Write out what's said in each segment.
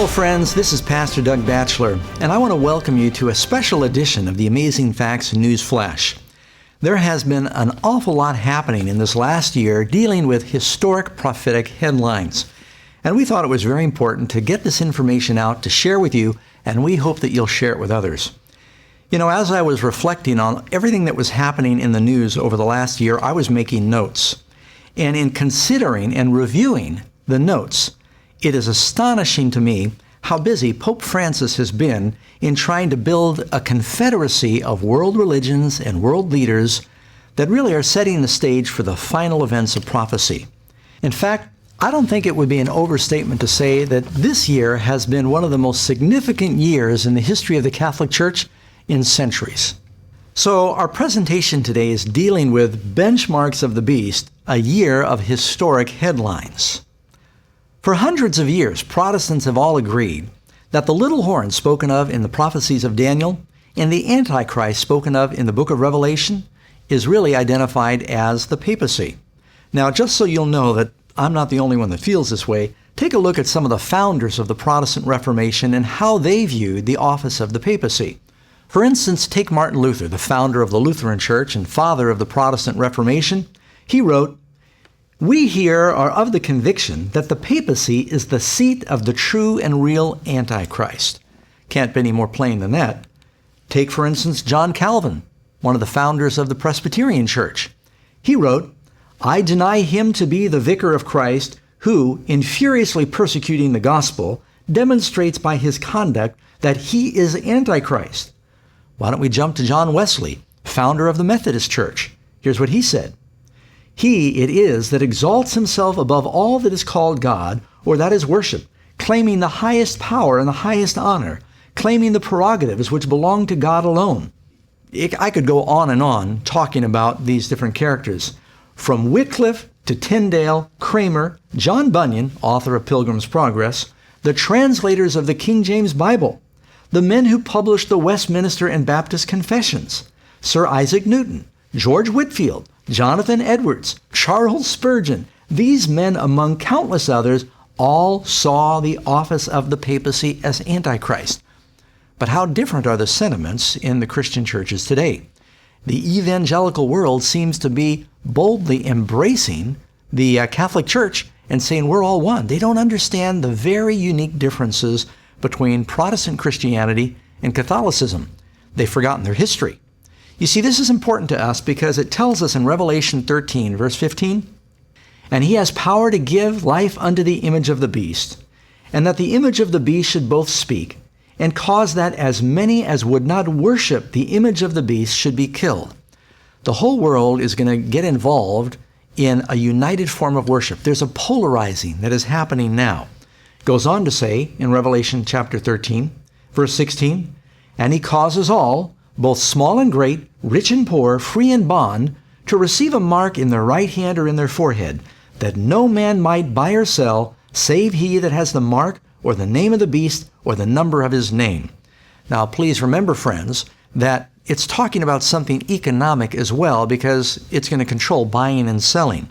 Hello friends, this is Pastor Doug Batchelor, and I want to welcome you to a special edition of the Amazing Facts News Flash. There has been an awful lot happening in this last year dealing with historic prophetic headlines. And we thought it was very important to get this information out to share with you, and we hope that you'll share it with others. You know, as I was reflecting on everything that was happening in the news over the last year, I was making notes. And in considering and reviewing the notes, it is astonishing to me how busy Pope Francis has been in trying to build a confederacy of world religions and world leaders that really are setting the stage for the final events of prophecy. In fact, I don't think it would be an overstatement to say that this year has been one of the most significant years in the history of the Catholic Church in centuries. So our presentation today is dealing with Benchmarks of the Beast, a year of historic headlines. For hundreds of years, Protestants have all agreed that the little horn spoken of in the prophecies of Daniel and the Antichrist spoken of in the book of Revelation is really identified as the papacy. Now, just so you'll know that I'm not the only one that feels this way, take a look at some of the founders of the Protestant Reformation and how they viewed the office of the papacy. For instance, take Martin Luther, the founder of the Lutheran Church and father of the Protestant Reformation. He wrote, "We here are of the conviction that the papacy is the seat of the true and real Antichrist." Can't be any more plain than that. Take, for instance, John Calvin, one of the founders of the Presbyterian Church. He wrote, "I deny him to be the vicar of Christ, who, in furiously persecuting the gospel, demonstrates by his conduct that he is Antichrist." Why don't we jump to John Wesley, founder of the Methodist Church? Here's what he said. "He it is that exalts himself above all that is called God, or that is worship, claiming the highest power and the highest honor, claiming the prerogatives which belong to God alone." I could go on talking about these different characters. From Wycliffe to Tyndale, Kramer, John Bunyan, author of Pilgrim's Progress, the translators of the King James Bible, the men who published the Westminster and Baptist Confessions, Sir Isaac Newton, George Whitefield, Jonathan Edwards, Charles Spurgeon, these men among countless others all saw the office of the papacy as Antichrist. But how different are the sentiments in the Christian churches today? The evangelical world seems to be boldly embracing the Catholic Church and saying we're all one. They don't understand the very unique differences between Protestant Christianity and Catholicism. They've forgotten their history. You see, this is important to us because it tells us in Revelation 13, verse 15, "And he has power to give life unto the image of the beast, and that the image of the beast should both speak, and cause that as many as would not worship the image of the beast should be killed." The whole world is going to get involved in a united form of worship. There's a polarizing that is happening now. It goes on to say in Revelation chapter 13, verse 16, "And he causes all, both small and great, rich and poor, free and bond, to receive a mark in their right hand or in their forehead, that no man might buy or sell, save he that has the mark or the name of the beast or the number of his name." Now, please remember, friends, that it's talking about something economic as well, because it's going to control buying and selling.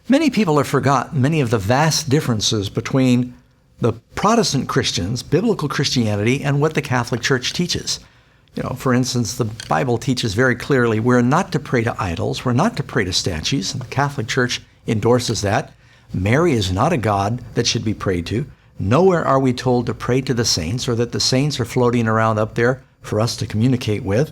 Many people have forgotten many of the vast differences between the Protestant Christians, biblical Christianity, and what the Catholic Church teaches. You know, for instance, the Bible teaches very clearly we're not to pray to idols, we're not to pray to statues, and the Catholic Church endorses that. Mary is not a god that should be prayed to. Nowhere are we told to pray to the saints or that the saints are floating around up there for us to communicate with.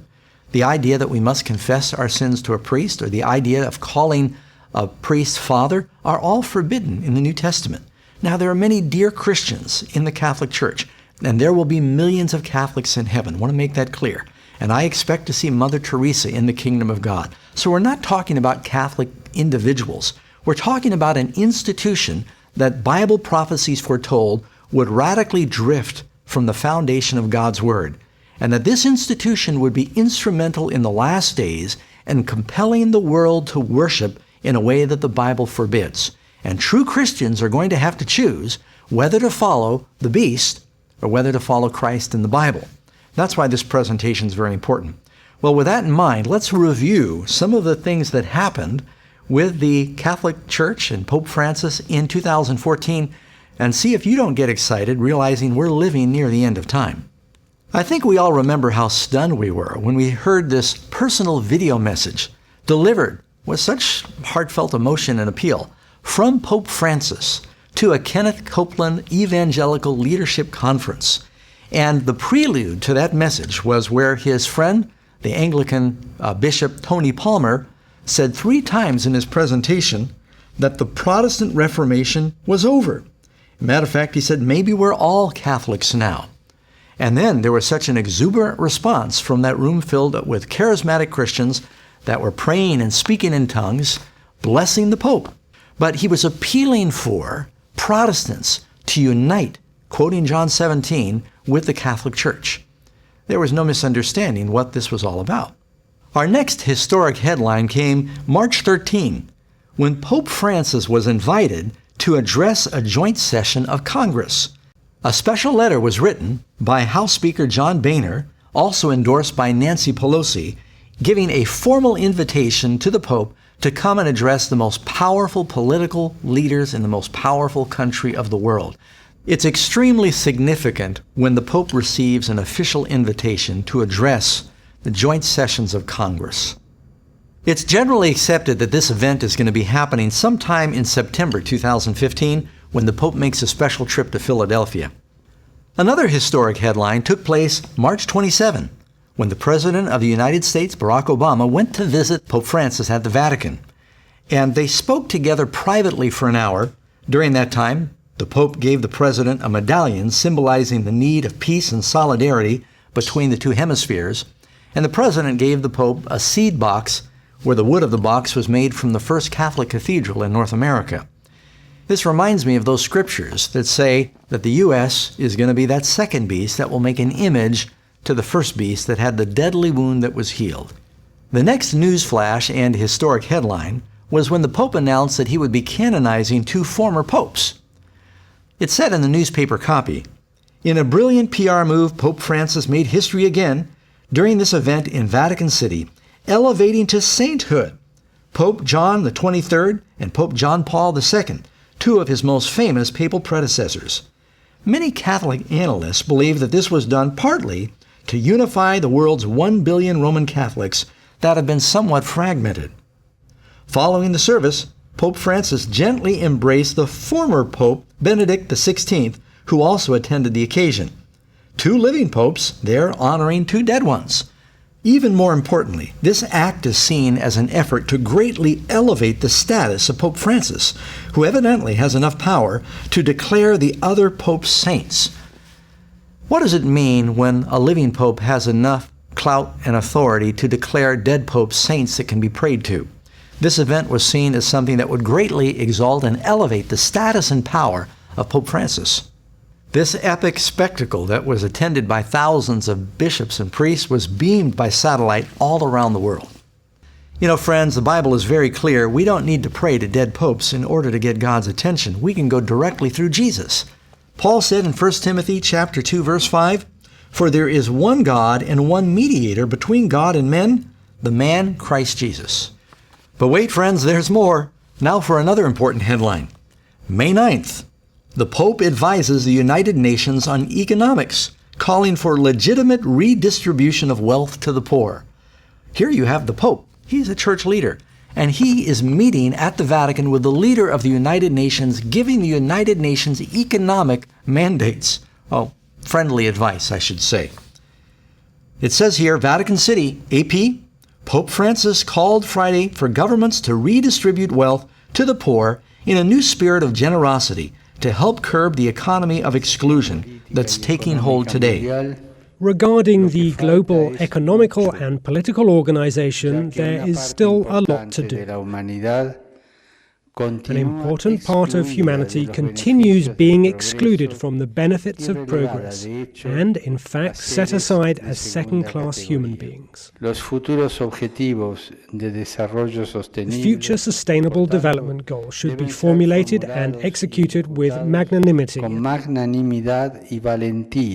The idea that we must confess our sins to a priest or the idea of calling a priest father are all forbidden in the New Testament. Now, there are many dear Christians in the Catholic Church, and there will be millions of Catholics in heaven. I want to make that clear. And I expect to see Mother Teresa in the kingdom of God. So we're not talking about Catholic individuals. We're talking about an institution that Bible prophecies foretold would radically drift from the foundation of God's Word, and that this institution would be instrumental in the last days and compelling the world to worship in a way that the Bible forbids. And true Christians are going to have to choose whether to follow the beast or whether to follow Christ in the Bible. That's why this presentation is very important. Well, with that in mind, let's review some of the things that happened with the Catholic Church and Pope Francis in 2014 and see if you don't get excited realizing we're living near the end of time. I think we all remember how stunned we were when we heard this personal video message delivered with such heartfelt emotion and appeal from Pope Francis to a Kenneth Copeland Evangelical Leadership Conference. And the prelude to that message was where his friend, the Anglican Bishop Tony Palmer, said 3 times in his presentation that the Protestant Reformation was over. Matter of fact, he said, maybe we're all Catholics now. And then there was such an exuberant response from that room filled with charismatic Christians that were praying and speaking in tongues, blessing the Pope. But he was appealing for Protestants to unite, quoting John 17, with the Catholic Church. There was no misunderstanding what this was all about. Our next historic headline came March 13, when Pope Francis was invited to address a joint session of Congress. A special letter was written by House Speaker John Boehner, also endorsed by Nancy Pelosi, giving a formal invitation to the Pope to come and address the most powerful political leaders in the most powerful country of the world. It's extremely significant when the Pope receives an official invitation to address the joint sessions of Congress. It's generally accepted that this event is going to be happening sometime in September 2015, when the Pope makes a special trip to Philadelphia. Another historic headline took place March 27, when the President of the United States, Barack Obama, went to visit Pope Francis at the Vatican. And they spoke together privately for an hour. During that time, the Pope gave the President a medallion symbolizing the need of peace and solidarity between the 2 hemispheres. And the President gave the Pope a seed box where the wood of the box was made from the first Catholic cathedral in North America. This reminds me of those scriptures that say that the U.S. is going to be that second beast that will make an image to the first beast that had the deadly wound that was healed. The next news flash and historic headline was when the Pope announced that he would be canonizing 2 former popes. It said in the newspaper copy, "In a brilliant PR move, Pope Francis made history again during this event in Vatican City, elevating to sainthood Pope John the 23rd and Pope John Paul II, 2 of his most famous papal predecessors." Many Catholic analysts believe that this was done partly to unify the world's 1 billion Roman Catholics that have been somewhat fragmented. Following the service, Pope Francis gently embraced the former Pope Benedict XVI, who also attended the occasion. 2 living popes there honoring 2 dead ones. Even more importantly, this act is seen as an effort to greatly elevate the status of Pope Francis, who evidently has enough power to declare the other popes saints. What does it mean when a living pope has enough clout and authority to declare dead popes saints that can be prayed to? This event was seen as something that would greatly exalt and elevate the status and power of Pope Francis. This epic spectacle that was attended by thousands of bishops and priests was beamed by satellite all around the world. You know, friends, the Bible is very clear. We don't need to pray to dead popes in order to get God's attention. We can go directly through Jesus. Paul said in 1 Timothy chapter 2, verse 5, "For there is one God and one mediator between God and men, the man Christ Jesus." But wait, friends, there's more. Now for another important headline. May 9th. The Pope advises the United Nations on economics, calling for legitimate redistribution of wealth to the poor. Here you have the Pope. He's a church leader, and he is meeting at the Vatican with the leader of the United Nations, giving the United Nations economic mandates. Oh, friendly advice, I should say. It says here, Vatican City, AP, Pope Francis called Friday for governments to redistribute wealth to the poor in a new spirit of generosity, to help curb the economy of exclusion that's taking hold today. Regarding the global economical and political organization, there is still a lot to do. An important part of humanity continues being excluded from the benefits of progress and, in fact, set aside as second-class human beings. The future Sustainable Development Goals should be formulated and executed with magnanimity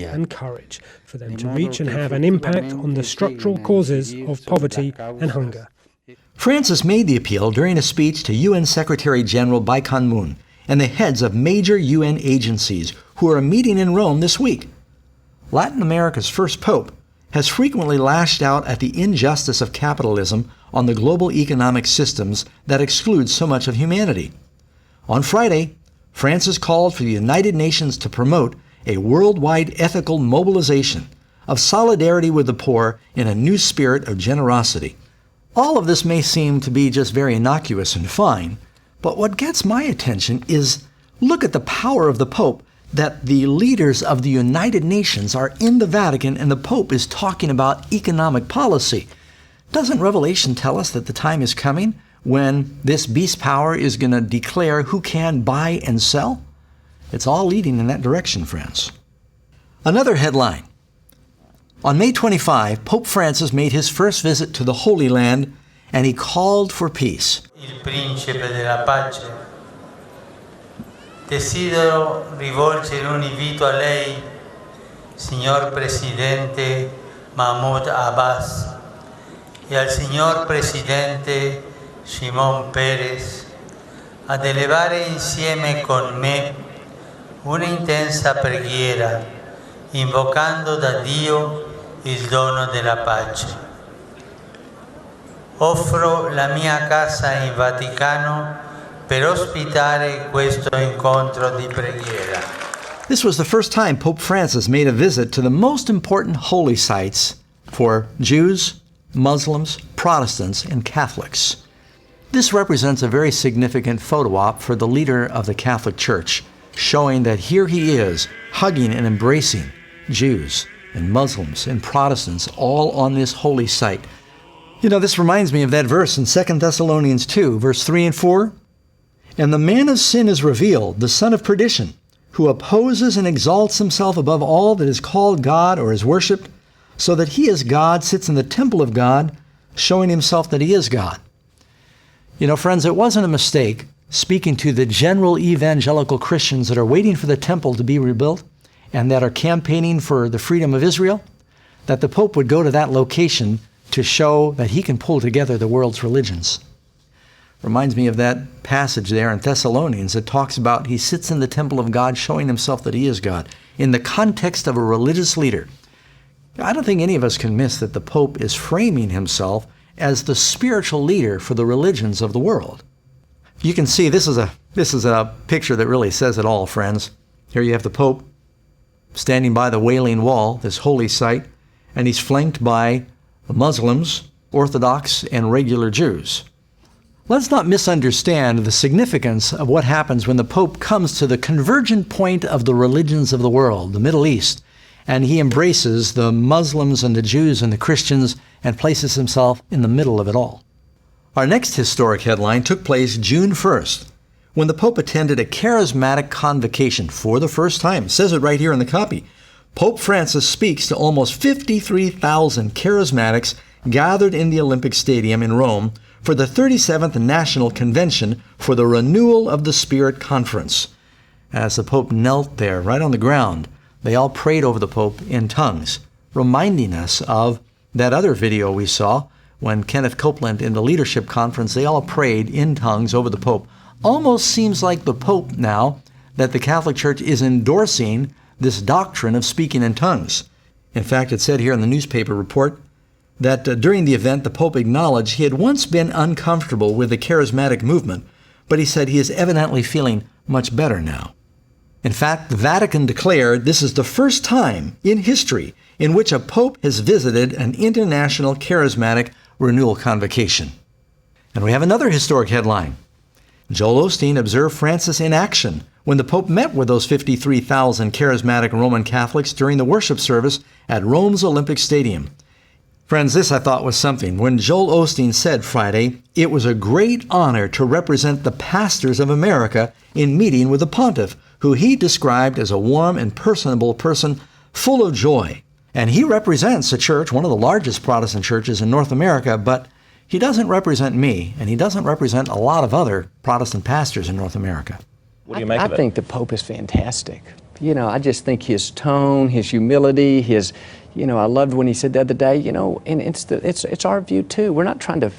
and courage for them to reach and have an impact on the structural causes of poverty and hunger. Francis made the appeal during a speech to UN Secretary General Ban Ki-moon and the heads of major UN agencies who are meeting in Rome this week. Latin America's first pope has frequently lashed out at the injustice of capitalism on the global economic systems that exclude so much of humanity. On Friday, Francis called for the United Nations to promote a worldwide ethical mobilization of solidarity with the poor in a new spirit of generosity. All of this may seem to be just very innocuous and fine, but what gets my attention is look at the power of the Pope, that the leaders of the United Nations are in the Vatican and the Pope is talking about economic policy. Doesn't Revelation tell us that the time is coming when this beast power is going to declare who can buy and sell? It's all leading in that direction, friends. Another headline. On May 25, Pope Francis made his first visit to the Holy Land and he called for peace. Il principe della pace. Desidero rivolgere un invito a lei, signor Presidente Mahmoud Abbas, e al signor Presidente Shimon Peres, ad elevare insieme con me una intensa preghiera, invocando da Dio il dono della pace. Offro la mia casa in Vaticano per ospitare questo incontro di preghiera. This was the first time Pope Francis made a visit to the most important holy sites for Jews, Muslims, Protestants, and Catholics. This represents a very significant photo op for the leader of the Catholic Church, showing that here he is, hugging and embracing Jews and Muslims and Protestants all on this holy site. You know, this reminds me of that verse in 2 Thessalonians 2, verse 3 and 4. And the man of sin is revealed, the son of perdition, who opposes and exalts himself above all that is called God or is worshipped, so that he as God sits in the temple of God, showing himself that he is God. You know, friends, it wasn't a mistake speaking to the general evangelical Christians that are waiting for the temple to be rebuilt and that are campaigning for the freedom of Israel, that the Pope would go to that location to show that he can pull together the world's religions. Reminds me of that passage there in Thessalonians that talks about he sits in the temple of God showing himself that he is God in the context of a religious leader. I don't think any of us can miss that the Pope is framing himself as the spiritual leader for the religions of the world. You can see this is a picture that really says it all, friends. Here you have the Pope standing by the Wailing Wall, this holy site, and he's flanked by Muslims, Orthodox, and regular Jews. Let's not misunderstand the significance of what happens when the Pope comes to the convergent point of the religions of the world, the Middle East, and he embraces the Muslims and the Jews and the Christians and places himself in the middle of it all. Our next historic headline took place June 1st, when the Pope attended a charismatic convocation for the first time. It says it right here in the copy. Pope Francis speaks to almost 53,000 charismatics gathered in the Olympic Stadium in Rome for the 37th National Convention for the Renewal of the Spirit Conference. As the Pope knelt there, right on the ground, they all prayed over the Pope in tongues, reminding us of that other video we saw when Kenneth Copeland in the leadership conference, they all prayed in tongues over the Pope. Almost seems like the Pope now, that the Catholic Church is endorsing this doctrine of speaking in tongues. In fact, it said here in the newspaper report that during the event, the Pope acknowledged he had once been uncomfortable with the charismatic movement, but he said he is evidently feeling much better now. In fact, the Vatican declared this is the first time in history in which a Pope has visited an international charismatic renewal convocation. And we have another historic headline. Joel Osteen observed Francis in action when the Pope met with those 53,000 charismatic Roman Catholics during the worship service at Rome's Olympic Stadium. Friends, this I thought was something. When Joel Osteen said Friday, it was a great honor to represent the pastors of America in meeting with the pontiff, who he described as a warm and personable person full of joy. And he represents a church, one of the largest Protestant churches in North America, but he doesn't represent me, and he doesn't represent a lot of other Protestant pastors in North America. What do you make of it? I think the Pope is fantastic. You know, I just think his tone, his humility, his, you know, I loved when he said the other day, you know, and it's our view too. We're not trying to,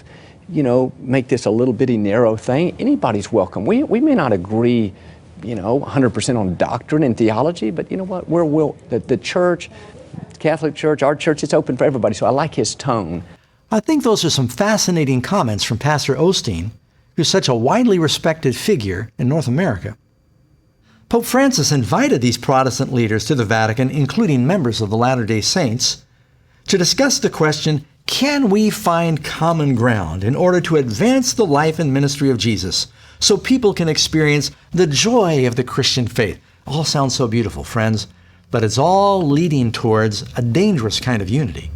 you know, make this a little bitty narrow thing. Anybody's welcome. We may not agree 100% on doctrine and theology, but you know what? The church, Catholic Church, our church, it's open for everybody, so I like his tone. I think those are some fascinating comments from Pastor Osteen, who's such a widely respected figure in North America. Pope Francis invited these Protestant leaders to the Vatican, including members of the Latter-day Saints, to discuss the question, can we find common ground in order to advance the life and ministry of Jesus so people can experience the joy of the Christian faith? All sounds so beautiful, friends, but it's all leading towards a dangerous kind of unity.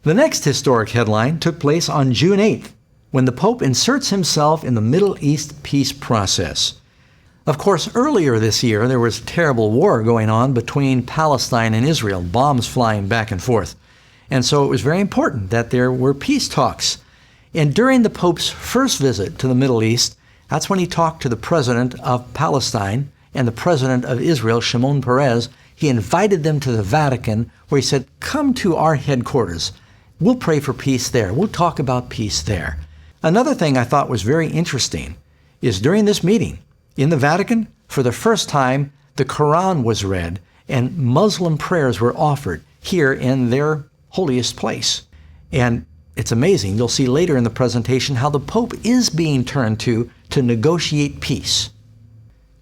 The next historic headline took place on June 8th, when the Pope inserts himself in the Middle East peace process. Of course, earlier this year, there was terrible war going on between Palestine and Israel, bombs flying back and forth. And so it was very important that there were peace talks. And during the Pope's first visit to the Middle East, that's when he talked to the president of Palestine and the president of Israel, Shimon Peres. He invited them to the Vatican, where he said, come to our headquarters. We'll pray for peace there. We'll talk about peace there. Another thing I thought was very interesting is during this meeting in the Vatican, for the first time, the Quran was read and Muslim prayers were offered here in their holiest place. And it's amazing. You'll see later in the presentation how the Pope is being turned to negotiate peace.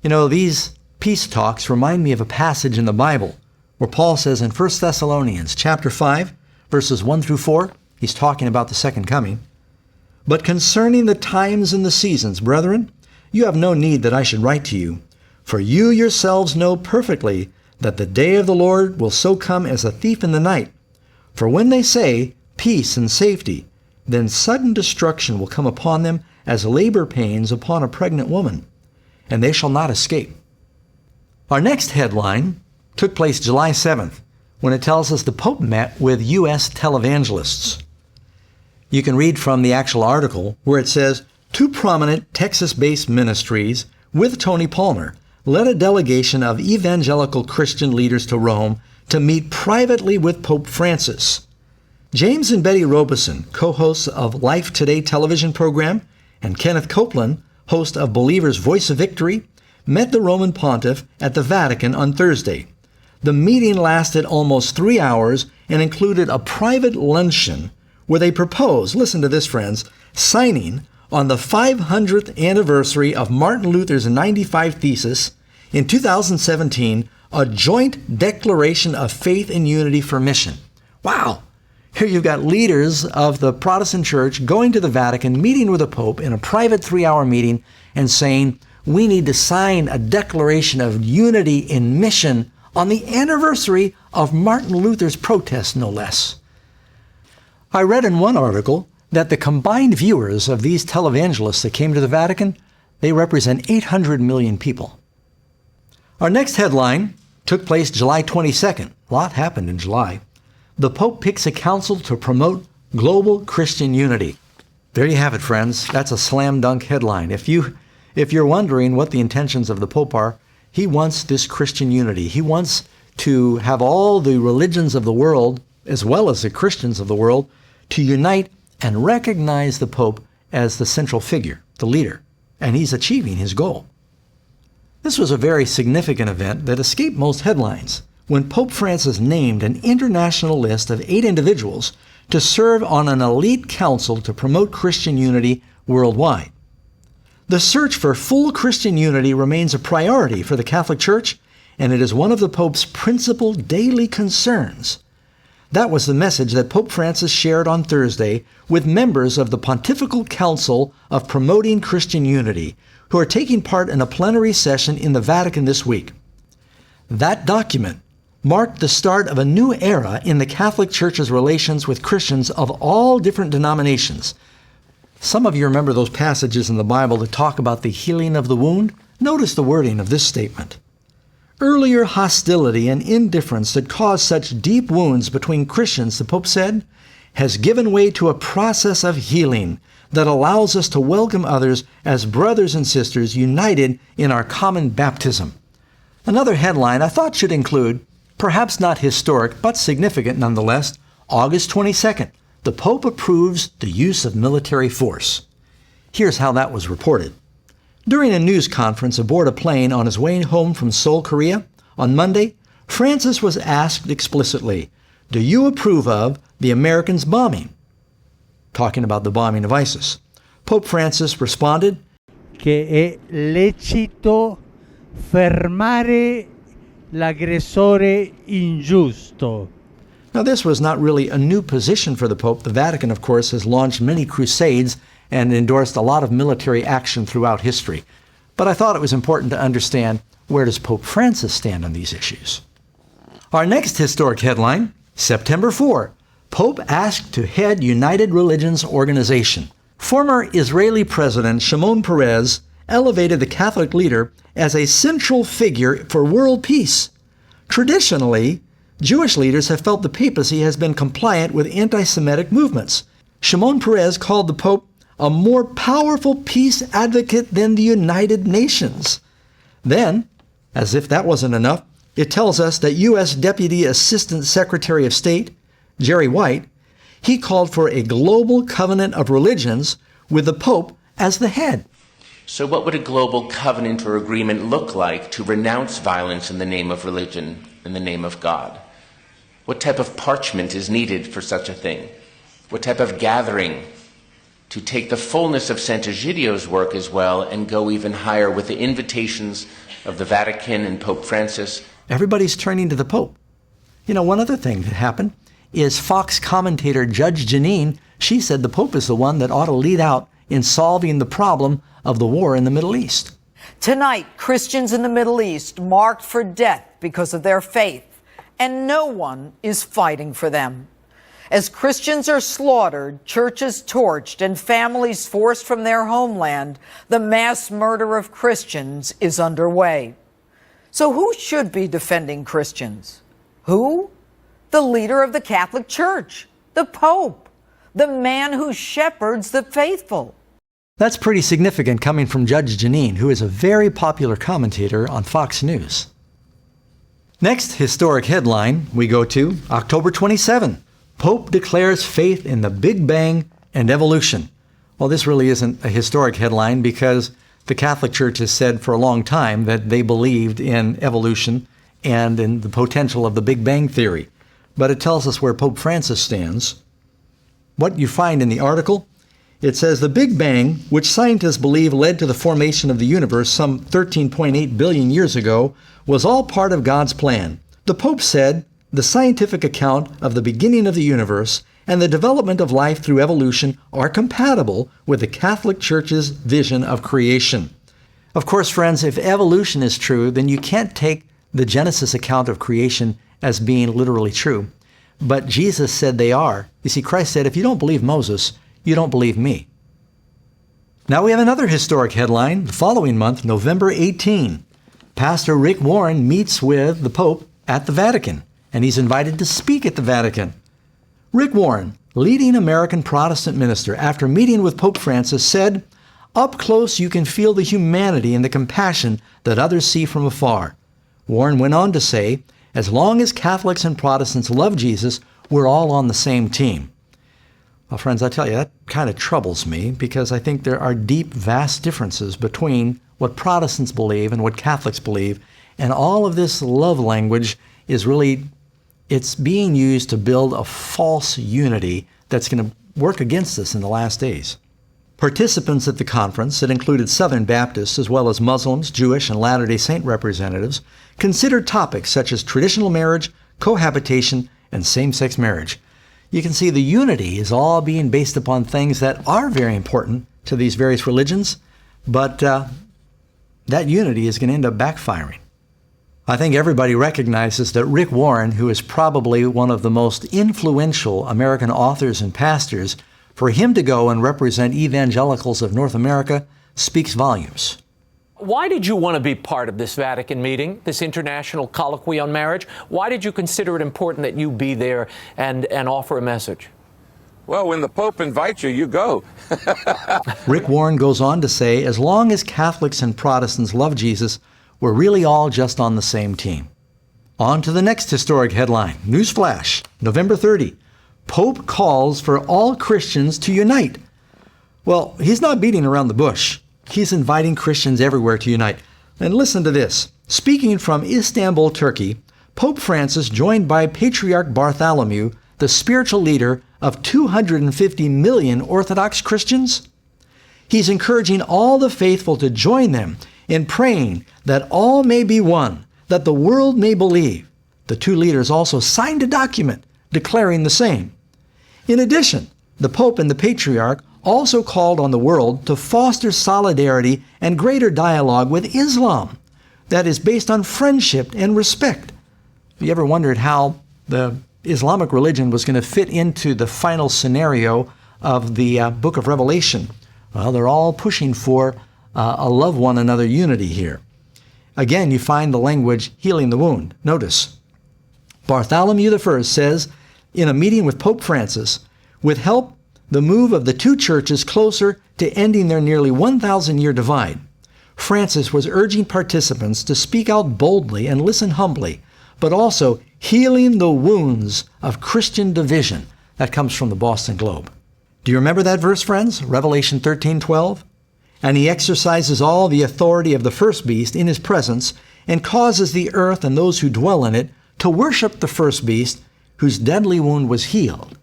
You know, these peace talks remind me of a passage in the Bible where Paul says in 1 Thessalonians chapter 5, verses 1 through 4, he's talking about the second coming. But concerning the times and the seasons, brethren, you have no need that I should write to you, for you yourselves know perfectly that the day of the Lord will so come as a thief in the night. For when they say peace and safety, then sudden destruction will come upon them as labor pains upon a pregnant woman, and they shall not escape. Our next headline took place July 7th, when it tells us the Pope met with U.S. televangelists. You can read from the actual article where it says, two prominent Texas-based ministries with Tony Palmer led a delegation of evangelical Christian leaders to Rome to meet privately with Pope Francis. James and Betty Robeson, co-hosts of Life Today television program, and Kenneth Copeland, host of Believer's Voice of Victory, met the Roman Pontiff at the Vatican on Thursday. The meeting lasted almost 3 hours and included a private luncheon where they proposed, listen to this friends, signing on the 500th anniversary of Martin Luther's 95 Thesis in 2017, a joint declaration of faith and unity for mission. Wow! Here you've got leaders of the Protestant Church going to the Vatican, meeting with the Pope in a private 3-hour meeting and saying, we need to sign a declaration of unity in mission on the anniversary of Martin Luther's protest, no less. I read in one article that the combined viewers of these televangelists that came to the Vatican, they represent 800 million people. Our next headline took place July 22nd. A lot happened in July. The Pope picks a council to promote global Christian unity. There you have it, friends. That's a slam dunk headline. If you're wondering what the intentions of the Pope are, he wants this Christian unity. He wants to have all the religions of the world, as well as the Christians of the world, to unite and recognize the Pope as the central figure, the leader, and he's achieving his goal. This was a very significant event that escaped most headlines when Pope Francis named an international list of 8 individuals to serve on an elite council to promote Christian unity worldwide. The search for full Christian unity remains a priority for the Catholic Church, and it is one of the Pope's principal daily concerns. That was the message that Pope Francis shared on Thursday with members of the Pontifical Council of Promoting Christian Unity, who are taking part in a plenary session in the Vatican this week. That document marked the start of a new era in the Catholic Church's relations with Christians of all different denominations. Some of you remember those passages in the Bible that talk about the healing of the wound? Notice the wording of this statement. Earlier hostility and indifference that caused such deep wounds between Christians, the Pope said, has given way to a process of healing that allows us to welcome others as brothers and sisters united in our common baptism. Another headline I thought should include, perhaps not historic, but significant nonetheless, August 22nd, the Pope approves the use of military force. Here's how that was reported. During a news conference aboard a plane on his way home from Seoul, Korea, on Monday, Francis was asked explicitly, "Do you approve of the Americans' bombing?" Talking about the bombing of ISIS. Pope Francis responded, che è lecito fermare l'aggressore ingiusto. Now, this was not really a new position for the Pope. The Vatican, of course, has launched many crusades and endorsed a lot of military action throughout history. But I thought it was important to understand, where does Pope Francis stand on these issues? Our next historic headline, September 4, Pope asked to head United Religions Organization. Former Israeli President Shimon Peres elevated the Catholic leader as a central figure for world peace. Traditionally, Jewish leaders have felt the papacy has been compliant with anti-Semitic movements. Shimon Peres called the Pope a more powerful peace advocate than the United Nations. Then, as if that wasn't enough, it tells us that U.S. Deputy Assistant Secretary of State, Jerry White, he called for a global covenant of religions with the Pope as the head. So what would a global covenant or agreement look like to renounce violence in the name of religion, in the name of God? What type of parchment is needed for such a thing? What type of gathering to take the fullness of Sant'Egidio's work as well and go even higher with the invitations of the Vatican and Pope Francis? Everybody's turning to the Pope. You know, one other thing that happened is Fox commentator Judge Jeanine, she said the Pope is the one that ought to lead out in solving the problem of the war in the Middle East. Tonight, Christians in the Middle East marked for death because of their faith, and no one is fighting for them. As Christians are slaughtered, churches torched, and families forced from their homeland, the mass murder of Christians is underway. So who should be defending Christians? Who? The leader of the Catholic Church, the Pope, the man who shepherds the faithful. That's pretty significant coming from Judge Jeanine, who is a very popular commentator on Fox News. Next historic headline we go to October 27. Pope declares faith in the Big Bang and evolution. Well, this really isn't a historic headline because the Catholic Church has said for a long time that they believed in evolution and in the potential of the Big Bang theory. But it tells us where Pope Francis stands. What you find in the article, it says the Big Bang, which scientists believe led to the formation of the universe some 13.8 billion years ago, was all part of God's plan. The Pope said the scientific account of the beginning of the universe and the development of life through evolution are compatible with the Catholic Church's vision of creation. Of course, friends, if evolution is true, then you can't take the Genesis account of creation as being literally true. But Jesus said they are. You see, Christ said, if you don't believe Moses, you don't believe me. Now we have another historic headline. The following month, November 18, Pastor Rick Warren meets with the Pope at the Vatican, and he's invited to speak at the Vatican. Rick Warren, leading American Protestant minister, after meeting with Pope Francis, said, "Up close you can feel the humanity and the compassion that others see from afar." Warren went on to say, as long as Catholics and Protestants love Jesus, we're all on the same team. Well, friends, I tell you, that kind of troubles me because I think there are deep, vast differences between what Protestants believe and what Catholics believe. And all of this love language is really, it's being used to build a false unity that's going to work against us in the last days. Participants at the conference, that included Southern Baptists as well as Muslims, Jewish, and Latter-day Saint representatives, considered topics such as traditional marriage, cohabitation, and same-sex marriage. You can see the unity is all being based upon things that are very important to these various religions, but that unity is going to end up backfiring. I think everybody recognizes that Rick Warren, who is probably one of the most influential American authors and pastors, for him to go and represent evangelicals of North America speaks volumes. Why did you want to be part of this Vatican meeting, this international colloquy on marriage? Why did you consider it important that you be there and offer a message? Well, when the Pope invites you, you go. Rick Warren goes on to say, as long as Catholics and Protestants love Jesus, we're really all just on the same team. On to the next historic headline. Newsflash, November 30. Pope calls for all Christians to unite. Well, he's not beating around the bush. He's inviting Christians everywhere to unite. And listen to this. Speaking from Istanbul, Turkey, Pope Francis, joined by Patriarch Bartholomew, the spiritual leader of 250 million Orthodox Christians, he's encouraging all the faithful to join them in praying that all may be one, that the world may believe. The two leaders also signed a document declaring the same. In addition, the Pope and the Patriarch also called on the world to foster solidarity and greater dialogue with Islam that is based on friendship and respect. Have you ever wondered how the Islamic religion was going to fit into the final scenario of the book of Revelation? Well, they're all pushing for a love one another unity here. Again, you find the language healing the wound. Notice, Bartholomew I says in a meeting with Pope Francis, with help the move of the two churches closer to ending their nearly 1,000-year divide, Francis was urging participants to speak out boldly and listen humbly, but also healing the wounds of Christian division. That comes from the Boston Globe. Do you remember that verse, friends? Revelation 13:12? And he exercises all the authority of the first beast in his presence and causes the earth and those who dwell in it to worship the first beast whose deadly wound was healed.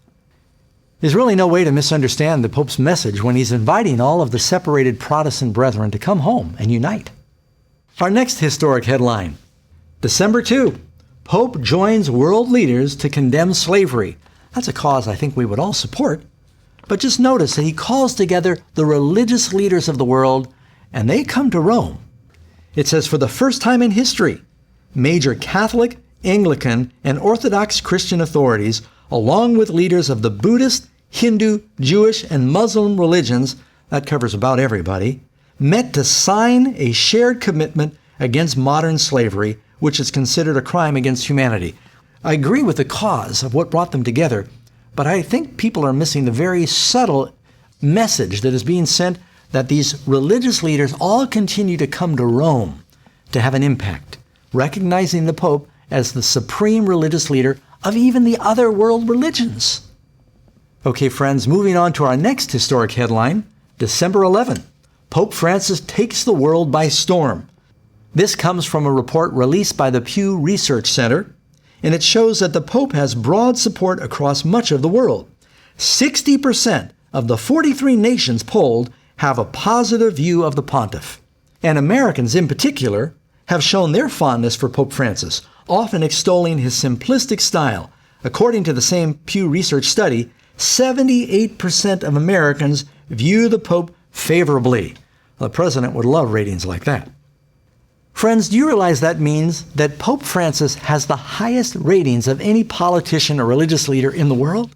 There's really no way to misunderstand the Pope's message when he's inviting all of the separated Protestant brethren to come home and unite. Our next historic headline, December 2, Pope joins world leaders to condemn slavery. That's a cause I think we would all support. But just notice that he calls together the religious leaders of the world, and they come to Rome. It says, for the first time in history, major Catholic, Anglican, and Orthodox Christian authorities, along with leaders of the Buddhist, Hindu, Jewish, and Muslim religions, that covers about everybody, met to sign a shared commitment against modern slavery, which is considered a crime against humanity. I agree with the cause of what brought them together, but I think people are missing the very subtle message that is being sent that these religious leaders all continue to come to Rome to have an impact, recognizing the Pope as the supreme religious leader of even the other world religions. Okay, friends, moving on to our next historic headline, December 11, Pope Francis takes the world by storm. This comes from a report released by the Pew Research Center, and it shows that the Pope has broad support across much of the world. 60% of the 43 nations polled have a positive view of the pontiff. And Americans in particular have shown their fondness for Pope Francis, often extolling his simplistic style. According to the same Pew Research study, 78% of Americans view the Pope favorably. The president would love ratings like that. Friends, do you realize that means that Pope Francis has the highest ratings of any politician or religious leader in the world?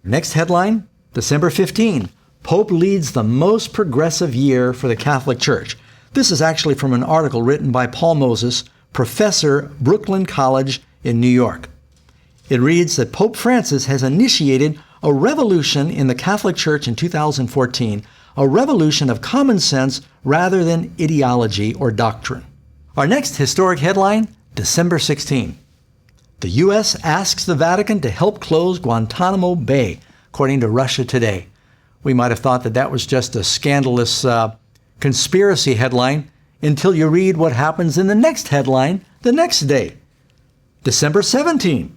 Next headline, December 15, Pope leads the most progressive year for the Catholic Church. This is actually from an article written by Paul Moses, professor, Brooklyn College in New York. It reads that Pope Francis has initiated a revolution in the Catholic Church in 2014, a revolution of common sense rather than ideology or doctrine. Our next historic headline, December 16. The U.S. asks the Vatican to help close Guantanamo Bay, according to Russia Today. We might have thought that that was just a scandalous conspiracy headline until you read what happens in the next headline the next day. December 17.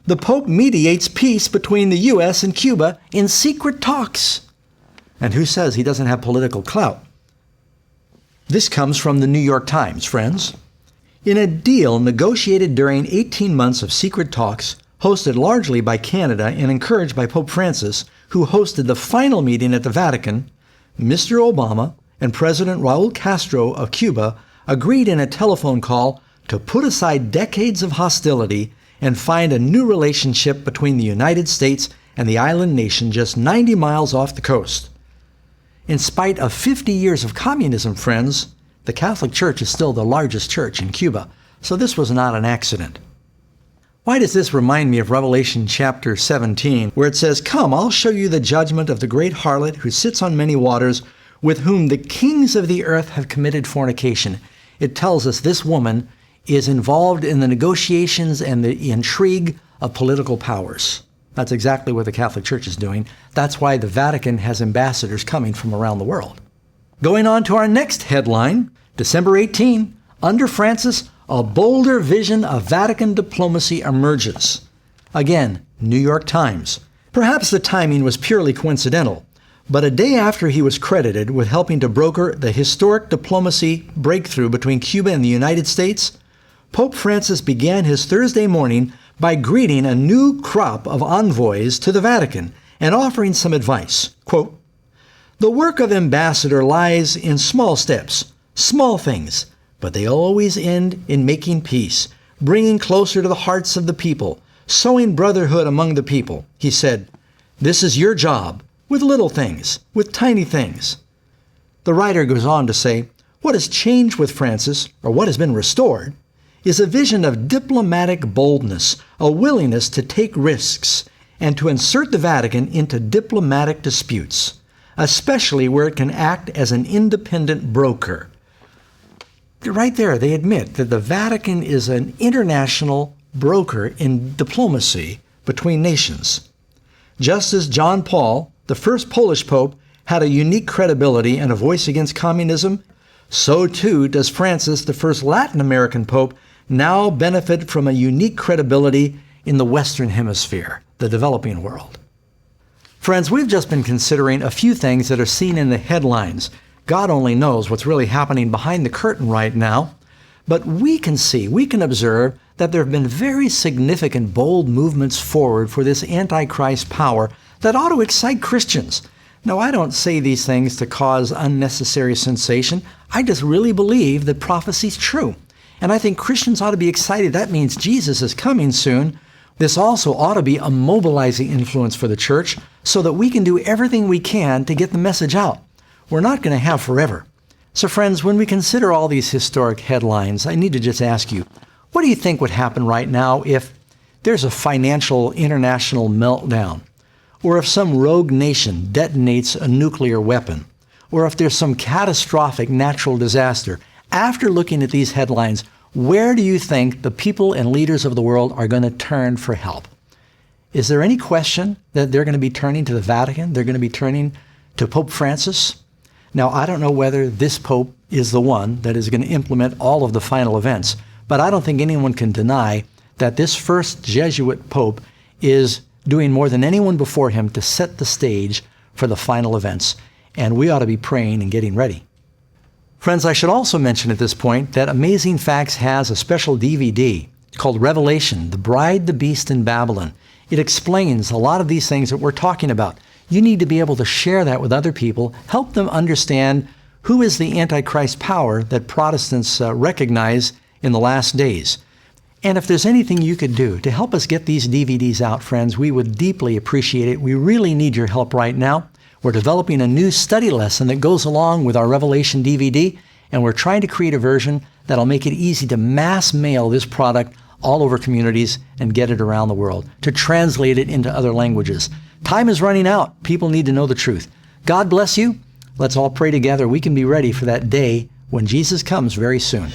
The Pope mediates peace between the U.S. and Cuba in secret talks. And who says he doesn't have political clout? This comes from the New York Times, friends. In a deal negotiated during 18 months of secret talks, hosted largely by Canada and encouraged by Pope Francis, who hosted the final meeting at the Vatican, Mr. Obama and President Raul Castro of Cuba agreed in a telephone call to put aside decades of hostility and find a new relationship between the United States and the island nation just 90 miles off the coast. In spite of 50 years of communism, friends, the Catholic Church is still the largest church in Cuba, so this was not an accident. Why does this remind me of Revelation chapter 17, where it says, "Come, I'll show you the judgment of the great harlot who sits on many waters, with whom the kings of the earth have committed fornication." It tells us this woman is involved in the negotiations and the intrigue of political powers. That's exactly what the Catholic Church is doing. That's why the Vatican has ambassadors coming from around the world. Going on to our next headline, December 18, under Francis, a bolder vision of Vatican diplomacy emerges. Again, New York Times. Perhaps the timing was purely coincidental, but a day after he was credited with helping to broker the historic diplomacy breakthrough between Cuba and the United States, Pope Francis began his Thursday morning by greeting a new crop of envoys to the Vatican and offering some advice. Quote, "The work of ambassador lies in small steps, small things, but they always end in making peace, bringing closer to the hearts of the people, sowing brotherhood among the people." He said, "This is your job, with little things, with tiny things." The writer goes on to say, what has changed with Francis, or what has been restored, is a vision of diplomatic boldness, a willingness to take risks, and to insert the Vatican into diplomatic disputes, especially where it can act as an independent broker. Right there, they admit that the Vatican is an international broker in diplomacy between nations. Just as John Paul, the first Polish pope, had a unique credibility and a voice against communism, so too does Francis, the first Latin American pope, now benefit from a unique credibility in the Western Hemisphere, the developing world. Friends, we've just been considering a few things that are seen in the headlines. God only knows what's really happening behind the curtain right now. But we can observe that there have been very significant, bold movements forward for this Antichrist power that ought to excite Christians. Now, I don't say these things to cause unnecessary sensation. I just really believe that prophecy's true. And I think Christians ought to be excited. That means Jesus is coming soon. This also ought to be a mobilizing influence for the church so that we can do everything we can to get the message out. We're not going to have forever. So friends, when we consider all these historic headlines, I need to just ask you, what do you think would happen right now if there's a financial international meltdown? Or if some rogue nation detonates a nuclear weapon? Or if there's some catastrophic natural disaster? After looking at these headlines, where do you think the people and leaders of the world are going to turn for help? Is there any question that they're going to be turning to the Vatican? They're going to be turning to Pope Francis? Now, I don't know whether this Pope is the one that is going to implement all of the final events, but I don't think anyone can deny that this first Jesuit Pope is doing more than anyone before him to set the stage for the final events, and we ought to be praying and getting ready. Friends, I should also mention at this point that Amazing Facts has a special DVD called Revelation, The Bride, the Beast, and Babylon. It explains a lot of these things that we're talking about. You need to be able to share that with other people, help them understand who is the Antichrist power that Protestants recognize in the last days. And if there's anything you could do to help us get these DVDs out, friends, we would deeply appreciate it. We really need your help right now. We're developing a new study lesson that goes along with our Revelation DVD, and we're trying to create a version that'll make it easy to mass mail this product all over communities and get it around the world, to translate it into other languages. Time is running out. People need to know the truth. God bless you. Let's all pray together. We can be ready for that day when Jesus comes very soon.